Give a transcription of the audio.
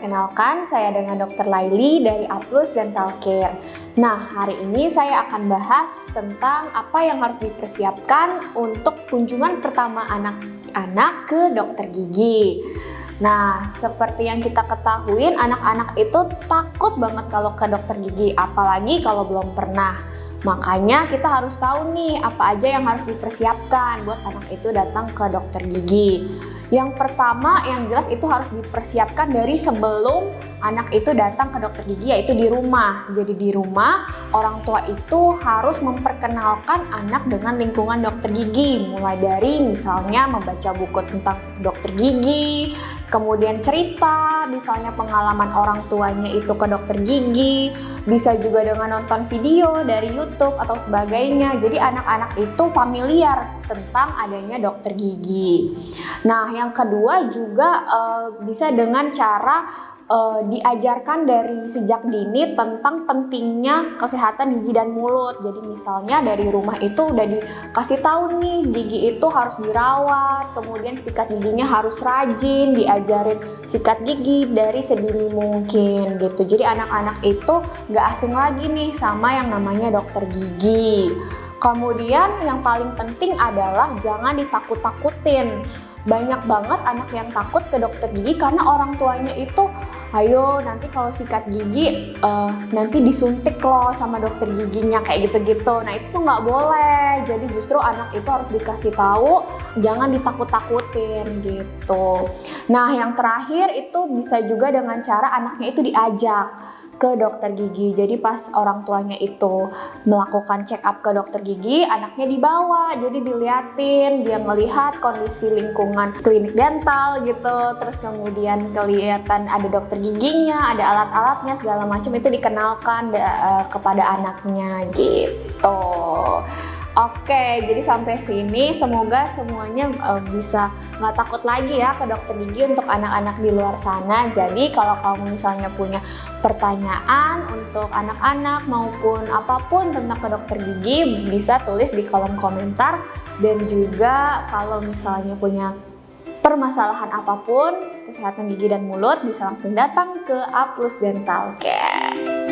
perkenalkan, saya dengan Dr. Laili dari Aplus Dental Care. Nah, hari ini saya akan bahas tentang apa yang harus dipersiapkan untuk kunjungan pertama anak-anak ke dokter gigi. Nah, seperti yang kita ketahui, anak-anak itu takut banget kalau ke dokter gigi, apalagi kalau belum pernah. Makanya kita harus tahu nih apa aja yang harus dipersiapkan buat anak itu datang ke dokter gigi. Yang pertama yang jelas itu harus dipersiapkan dari sebelum anak itu datang ke dokter gigi, yaitu di rumah. Jadi di rumah orang tua itu harus memperkenalkan anak dengan lingkungan dokter gigi, mulai dari misalnya membaca buku tentang dokter gigi, kemudian cerita misalnya pengalaman orang tuanya itu ke dokter gigi, bisa juga dengan nonton video dari YouTube atau sebagainya. Jadi anak-anak itu familiar tentang adanya dokter gigi. Nah, yang kedua juga bisa dengan cara diajarkan dari sejak dini tentang pentingnya kesehatan gigi dan mulut. Jadi misalnya dari rumah itu udah dikasih tahu nih, gigi itu harus dirawat, kemudian sikat giginya harus rajin, diajarin sikat gigi dari sedini mungkin gitu. Jadi anak-anak itu nggak asing lagi nih sama yang namanya dokter gigi. Kemudian yang paling penting adalah jangan ditakut-takutin. Banyak banget anak yang takut ke dokter gigi karena orang tuanya itu, ayo nanti kalau sikat gigi nanti disuntik loh sama dokter giginya kayak gitu-gitu. Nah itu tuh nggak boleh. Jadi justru anak itu harus dikasih tahu, jangan ditakut-takutin gitu. Nah yang terakhir itu bisa juga dengan cara anaknya itu diajak ke dokter gigi. Jadi pas orang tuanya itu melakukan check up ke dokter gigi, anaknya dibawa, jadi diliatin, dia melihat kondisi lingkungan klinik dental gitu, terus kemudian kelihatan ada dokter giginya, ada alat-alatnya segala macam, itu dikenalkan kepada anaknya gitu. Oke, jadi sampai sini semoga semuanya bisa nggak takut lagi ya ke dokter gigi untuk anak-anak di luar sana. Jadi kalau kamu misalnya punya pertanyaan untuk anak-anak maupun apapun tentang ke dokter gigi, bisa tulis di kolom komentar. Dan juga kalau misalnya punya permasalahan apapun kesehatan gigi dan mulut, bisa langsung datang ke Aplus Dental Care.